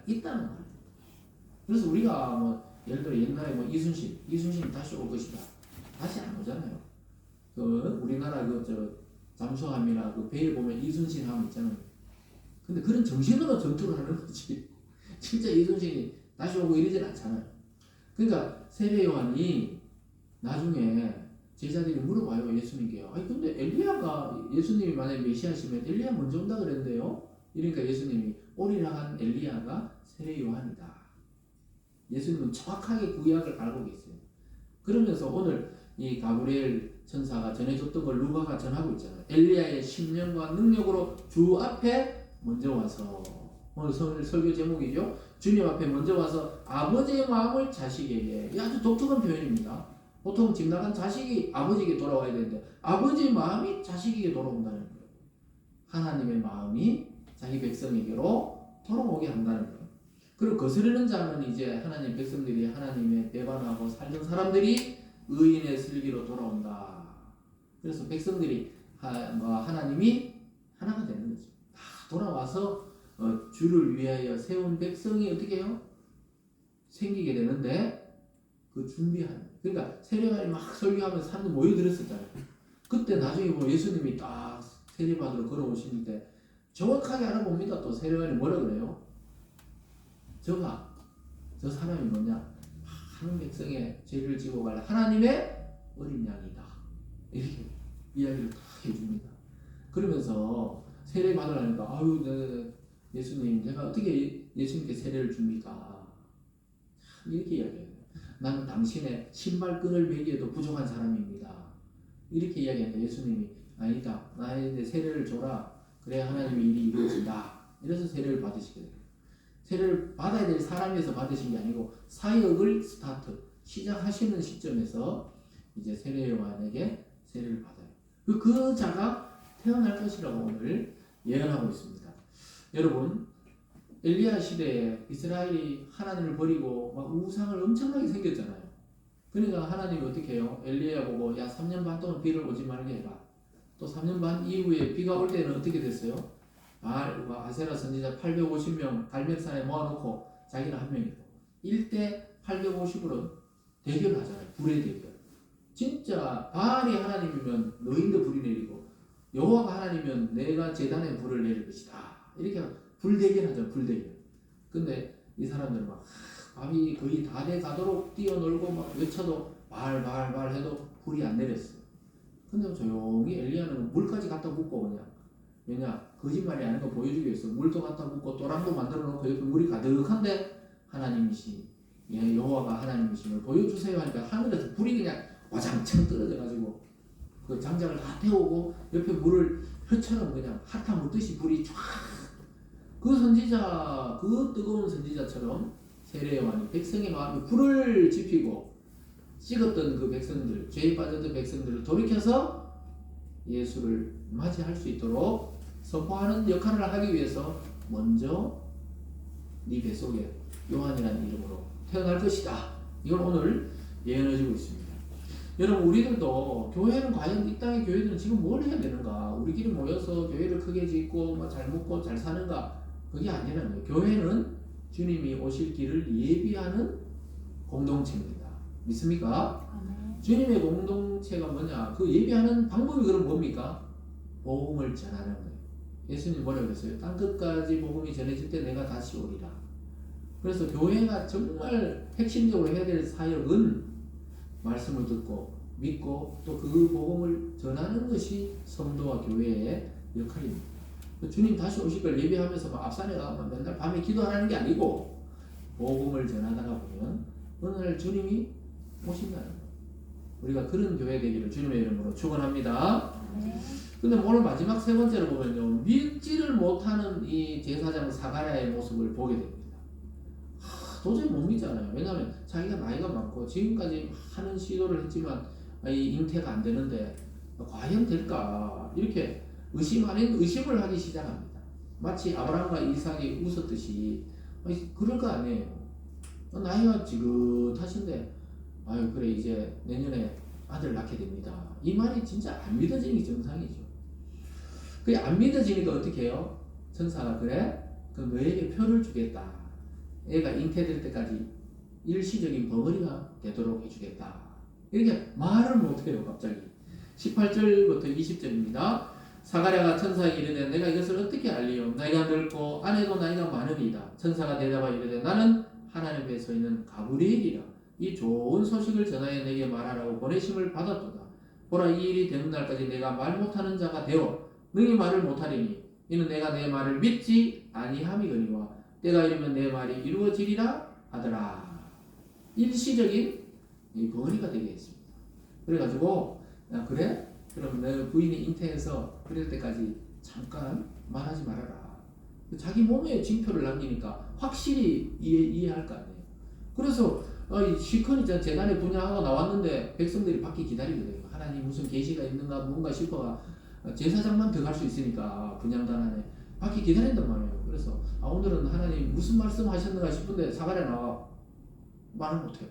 있다는 거예요. 그래서 우리가 뭐 예를 들어 옛날에 뭐 이순신이 다시 올 것이다. 다시 안 오잖아요. 그 우리나라 그 잠수함이나 그 배에 보면 이순신 함 있잖아요. 근데 그런 정신으로 전투를 하는 거지. 진짜 이순신이 다시 오고 이러진 않잖아요. 그러니까 세례 요한이 나중에 제자들이 물어봐요, 예수님께요. 아니 근데 엘리야가, 예수님이 만약에 메시아시면 엘리야 먼저 온다 그랬는데요. 이러니까 예수님이 오리라 한 엘리야가 세례 요한이다. 예수님은 정확하게 구약을 알고 계세요. 그러면서 오늘 이 가브리엘 천사가 전해줬던 걸 누가가 전하고 있잖아요. 엘리야의 심령과 능력으로 주 앞에 먼저 와서, 오늘 설교 제목이죠. 주님 앞에 먼저 와서 아버지의 마음을 자식에게. 이 아주 독특한 표현입니다. 보통 집 나간 자식이 아버지에게 돌아와야 되는데 아버지의 마음이 자식에게 돌아온다는 거예요. 하나님의 마음이 자기 백성에게로 돌아오게 한다는 거예요. 그리고 거스르는 자는 이제 하나님 백성들이 하나님의 배반하고 살던 사람들이 의인의 슬기로 돌아온다. 그래서 백성들이 하나님이 하나가 되는 거죠. 다 돌아와서 주를 위하여 세운 백성이 어떻게 해요? 생기게 되는데 그 준비하는. 그러니까 세례요한이 막 설교하면서 사람들 모여들었었잖아요. 그때 나중에 뭐 예수님이 딱 세례받으러 걸어오실 때 정확하게 알아봅니다. 또 세례요한이 뭐라 그래요? 저 사람이 뭐냐? 많은 백성의 죄를 지고 갈 하나님의 어린 양이다. 이렇게 이야기를 다 해줍니다. 그러면서 세례 받으라니까 아유 예수님 제가 어떻게 예수님께 세례를 줍니까? 이렇게 이야기해요. 나는 당신의 신발끈을 매기에도 부족한 사람입니다. 이렇게 이야기하니까 예수님이 아니다. 나에게 세례를 줘라. 그래야 하나님의 일이 이루어진다. 이래서 세례를 받으시게 돼요. 세례를 받아야 될 사람에서 받으신 게 아니고 사역을 스타트 시작하시는 시점에서 이제 세례 요한에게 세례를 받아요. 그 자가 태어날 것이라고 오늘 예언하고 있습니다. 여러분 엘리야 시대에 이스라엘이 하나님을 버리고 막 우상을 엄청나게 생겼잖아요. 그러니까 하나님이 어떻게 해요? 엘리야 보고 야 3년 반 동안 비를 오지 말게 해라. 또 3년 반 이후에 비가 올 때는 어떻게 됐어요? 바알과 아세라 선지자 850명 갈멜산에 모아놓고 자기는 한 명이고 1대 850으로 대결하잖아요. 불의 대결. 진짜 바알이 하나님이면 너희도 불이 내리고 여호와가 하나님이면 내가 제단에 불을 내릴 것이다. 이렇게 불대결하죠. 불대결. 근데 이 사람들은 막 밤이 거의 다 돼 가도록 뛰어놀고 막 외쳐도 발 해도 불이 안 내렸어요. 근데 조용히 엘리야는 물까지 갖다 붓고 그냥 왜냐 거짓말이 아닌 거 보여주기 위해서 물도 갖다 붓고 도랑도 만들어 놓고 옆에 물이 가득한데 하나님이신 여호와가 하나님이심을 보여주세요 하니까 하늘에서 불이 그냥 와장창 떨어져 가지고 그 장작을 다 태우고 옆에 물을 혀처럼 그냥 핫타 묻듯이 불이 쫙. 그 선지자, 그 뜨거운 선지자처럼 세례 요한이 백성의 마음에 불을 지피고 찍었던 그 백성들, 죄에 빠졌던 백성들을 돌이켜서 예수를 맞이할 수 있도록 선포하는 역할을 하기 위해서 먼저 네 뱃속에 요한이라는 이름으로 태어날 것이다. 이걸 오늘 예언해주고 있습니다. 여러분 우리들도 교회는 과연 이 땅의 교회들은 지금 뭘 해야 되는가? 우리끼리 모여서 교회를 크게 짓고 뭐 잘 먹고 잘 사는가? 그게 아니라는 거예요. 교회는 주님이 오실 길을 예비하는 공동체입니다. 믿습니까? 주님의 공동체가 뭐냐? 그 예비하는 방법이 그럼 뭡니까? 복음을 전하는 거예요. 예수님 뭐라고 그랬어요? 땅끝까지 복음이 전해질 때 내가 다시 오리라. 그래서 교회가 정말 핵심적으로 해야 될 사역은 말씀을 듣고 믿고 또 그 복음을 전하는 것이 성도와 교회의 역할입니다. 주님 다시 오실 걸 예비하면서 막 앞산에 가면 맨날 밤에 기도하는 게 아니고 복음을 전하다가 보면 어느 날 주님이 오신다는 거예요. 우리가 그런 교회 되기를 주님의 이름으로 축원합니다. 근데 오늘 마지막 세 번째로 보면요, 믿지를 못하는 이 제사장 사가랴의 모습을 보게 됩니다. 도저히 못 믿잖아요. 왜냐하면 자기가 나이가 많고 지금까지 많은 시도를 했지만 이 잉태가 안 되는데 과연 될까? 이렇게 의심 아닌 의심을 하기 시작합니다. 마치 아브라함과 이삭이 웃었듯이 그럴 거 아니에요. 나이가 지긋하신데 아유 그래 이제 내년에 아들 낳게 됩니다. 이 말이 진짜 안 믿어지는 게 정상이죠. 그게 안 믿어지니까 어떻게 해요? 천사가 그래? 그럼 너에게 표를 주겠다. 애가 잉태될 때까지 일시적인 벙어리가 되도록 해주겠다. 이렇게 말을 못해요. 갑자기 18절부터 20절입니다. 사가랴가 천사에게 이르되 내가 이것을 어떻게 알리요? 나이가 늙고 아내도 나이가 많으니이다. 천사가 대답하여 이르되 나는 하나님 앞에 서 있는 가브리엘이라. 이 좋은 소식을 전하여 내게 말하라고 보내심을 받았도다. 보라, 이 일이 되는 날까지 내가 말 못하는 자가 되어 능히 말을 못하리니 이는 내가 내 말을 믿지 아니함이거니와 때가 이르면 내 말이 이루어지리라 하더라. 일시적인 이 벙어리가 되게 했습니다. 그래가지고 그래? 그럼 내 부인이 잉태해서 그럴 때까지 잠깐 말하지 말아라. 자기 몸에 징표를 남기니까 확실히 이해할 거 아니에요. 그래서 시컨이 재단에 분양하고 나왔는데 백성들이 밖에 기다리거든요. 하나님 무슨 계시가 있는가 뭔가 싶어가 제사장만 들어갈 수 있으니까 분양단 안에 밖에 기다린단 말이에요. 그래서 오늘은 하나님 무슨 말씀 하셨는가 싶은데 사가랴 나와 말을 못해요.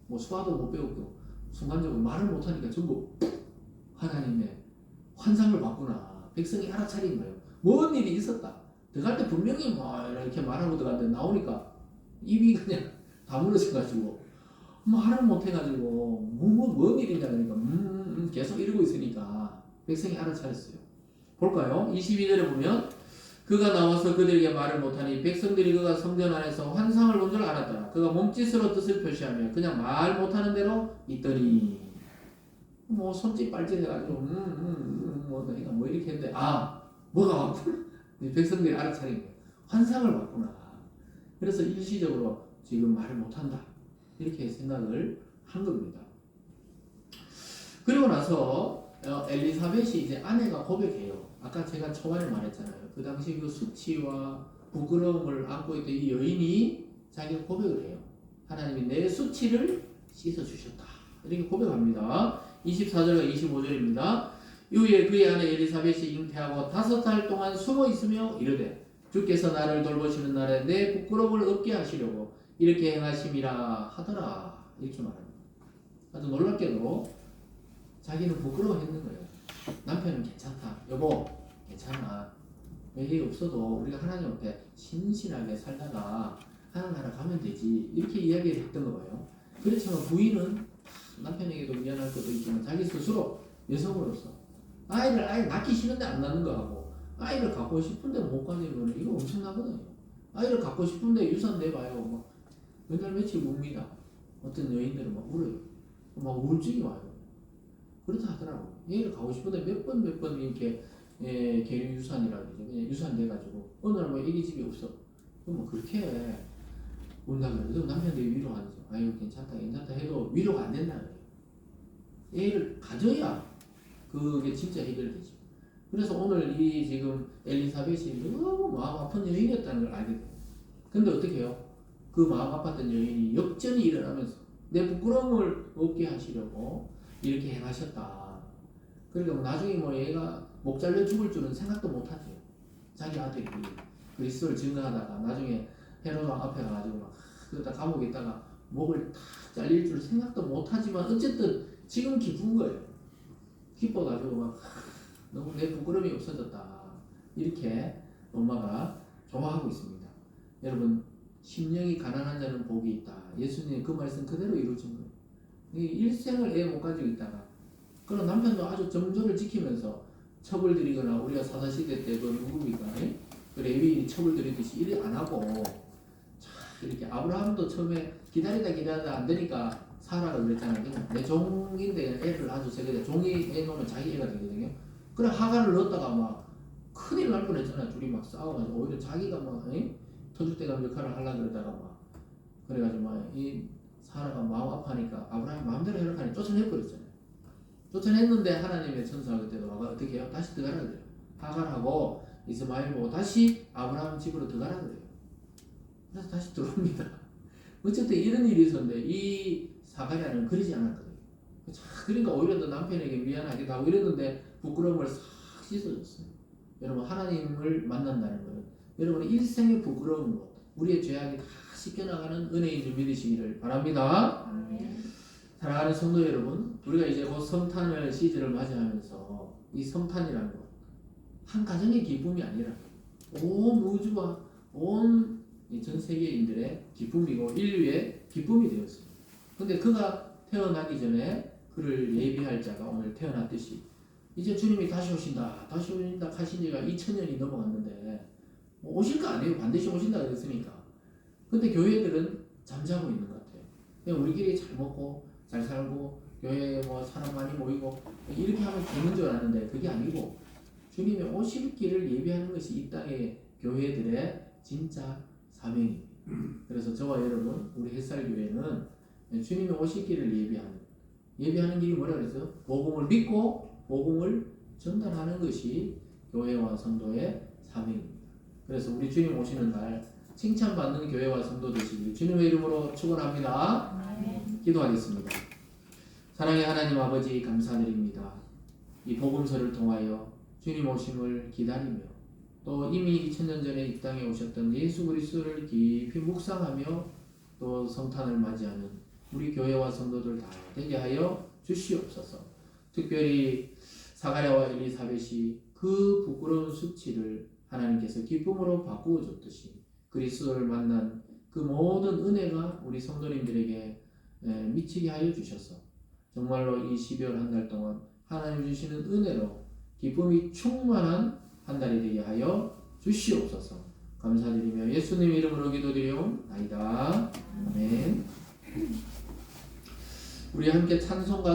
뭐 수화도 못 배우고 순간적으로 말을 못하니까 전부 하나님의 환상을 봤구나. 백성이 알아차린 거예요. 뭔 일이 있었다. 들어갈 때 분명히 뭐 이렇게 말하고 들어갔는데 나오니까 입이 그냥 다물어져가지고 말을 못해가지고 뭔 일이냐 그러니까 계속 이러고 있으니까 백성이 알아차렸어요. 볼까요? 22절에 보면 그가 나와서 그들에게 말을 못하니 백성들이 그가 성전 안에서 환상을 본 줄 알았더라. 그가 몸짓으로 뜻을 표시하며 그냥 말 못하는 대로 있더니 뭐 손짓 발짓 해가지고 너희가 뭐 이렇게 했는데 뭐가 왔구나. 백성들이 알아차린 거예요. 환상을 봤구나. 그래서 일시적으로 지금 말을 못한다 이렇게 생각을 한 겁니다. 그리고 나서 엘리사벳이 이제 아내가 고백해요. 아까 제가 초반에 말했잖아요. 그 당시 그 수치와 부끄러움을 안고 있던 이 여인이 자기가 고백을 해요. 하나님이 내 수치를 씻어주셨다 이렇게 고백합니다. 24절과 25절입니다. 이후에 그의 아내 엘리사벳이 잉태하고 5달 동안 숨어 있으며 이르되 주께서 나를 돌보시는 날에 내 부끄러움을 없게 하시려고 이렇게 행하심이라 하더라 이렇게 말합니다. 아주 놀랍게도 자기는 부끄러워했는 거예요. 남편은 괜찮다. 여보 괜찮아. 왜 없어도 우리가 하나님 앞에 신실하게 살다가 하나나라 가면 되지 이렇게 이야기를 했던 거예요. 그렇지만 부인은 남편에게도 미안할 것도 있지만 자기 스스로 여성으로서 아이를 아예 낳기 싫은데 안 낳는 거하고 아이를 갖고 싶은데 못 가지는 거는 이거 엄청나거든요. 아이를 갖고 싶은데 유산 내봐요. 막 몇날 며칠 웁니다. 어떤 여인들은 막 울어요. 막 우울증이 와요. 그렇다 하더라고. 얘를 가고 싶은데 몇 번 이렇게 계류 유산이라고 그러죠. 그냥 유산 돼가지고 어느 날 뭐 애기 집이 없어. 그럼 뭐 그렇게 운다 그래요. 남편들이 위로 안 해줘. 아유 괜찮다 해도 위로가 안 된다 그래요. 애를 가져야 그게 진짜 해결되죠. 그래서 오늘 이 지금 엘리사벳이 너무 마음 아픈 여인이었다는 걸 알게 돼요. 근데 어떻게 해요? 그 마음 아팠던 여인이 역전이 일어나면서 내 부끄러움을 없게 하시려고 이렇게 행하셨다. 그러니까 나중에 뭐 얘가 목 잘려 죽을 줄은 생각도 못하죠. 자기 아들이 그리스도를 증거하다가 나중에 헤로드 앞에 가가지고 막 그러다 감옥에 있다가 목을 탁 잘릴 줄 생각도 못하지만 어쨌든 지금 기쁜 거예요. 기뻐가지고 막 너무 내 부끄러움이 없어졌다 이렇게 엄마가 좋아하고 있습니다. 여러분 심령이 가난한 자는 복이 있다. 예수님 그 말씀 그대로 이루어진 거예요. 일생을 애 못 가지고 있다가 그런 남편도 아주 정조를 지키면서 첩을 들이거나 우리가 사사시대 때 그 누굽니까? 그 레위인이 첩을 들이듯이 이래 안 하고 이렇게 아브라함도 처음에 기다리다 안 되니까 사라가 그랬잖아요. 내 종인데 애를 아주 세게 종이 애 놓으면 자기 애가 되거든요. 그래 하가를 넣었다가 막 큰일 날 뻔했잖아요. 둘이 막 싸워가지고 오히려 자기가 막 터줏대감 역할을 하려고 그러다가 막 그래가지고 막 이 사라가 마음 아파하니까 아브라함이 마음대로 해라하니 쫓아내버렸잖아요. 쫓아냈는데 하나님의 천사가 그때도 와가 어떻게 해요? 다시 들어가라 그래요. 하갈하고 이스마엘 보고 다시 아브라함 집으로 들어가라 그래요. 그래서 다시 들어옵니다. 어쨌든 이런 일이 있었는데 이 사가랴는 그러지 않았거든요. 그러니까 오히려 더 남편에게 미안하기도 하고 이랬는데 부끄러움을 싹 씻어줬어요. 여러분 하나님을 만난다는 것은 여러분의 일생의 부끄러움으로 우리의 죄악이 다 씻겨나가는 은혜인 줄 믿으시기를 바랍니다. 사랑하는 성도 여러분, 우리가 이제 곧 성탄을 시즌을 맞이하면서 이 성탄이라는 것 한 가정의 기쁨이 아니라 온 우주와 온 이 전 세계인들의 기쁨이고 인류의 기쁨이 되었어요. 근데 그가 태어나기 전에 그를 예비할 자가 오늘 태어났듯이 이제 주님이 다시 오신다 하신 지가 2000년이 넘어갔는데 뭐 오실 거 아니에요. 반드시 오신다 그랬으니까. 근데 교회들은 잠자고 있는 것 같아요. 그냥 우리끼리 잘 먹고 잘 살고 교회에 뭐 사람 많이 모이고 이렇게 하면 되는 줄 알았는데 그게 아니고 주님이 오실 길을 예비하는 것이 이 땅의 교회들의 진짜 사명입니다. 그래서 저와 여러분 우리 햇살교회는 주님이 오실 길을 예비하는 길이 뭐라 그랬어요? 복음을 믿고 복음을 전달하는 것이 교회와 성도의 사명입니다. 그래서 우리 주님 오시는 날 칭찬받는 교회와 성도 되시길 주님의 이름으로 축원합니다. 기도하겠습니다. 사랑의 하나님 아버지 감사드립니다. 이 복음서를 통하여 주님 오심을 기다리며 또 이미 2000년 전에 이 땅에 오셨던 예수 그리스도를 깊이 묵상하며 또 성탄을 맞이하는 우리 교회와 성도들 다 되게 하여 주시옵소서. 특별히 사가랴와 엘리사벳이 그 부끄러운 수치를 하나님께서 기쁨으로 바꾸어 줬듯이 그리스도를 만난 그 모든 은혜가 우리 성도님들에게 미치게 하여 주셔서 정말로 이 12월 한 달 동안 하나님 주시는 은혜로 기쁨이 충만한 한 달이 되게 하여 주시옵소서. 감사드리며 예수님 이름으로 기도드리옵나이다. 아멘. 우리 함께 찬송가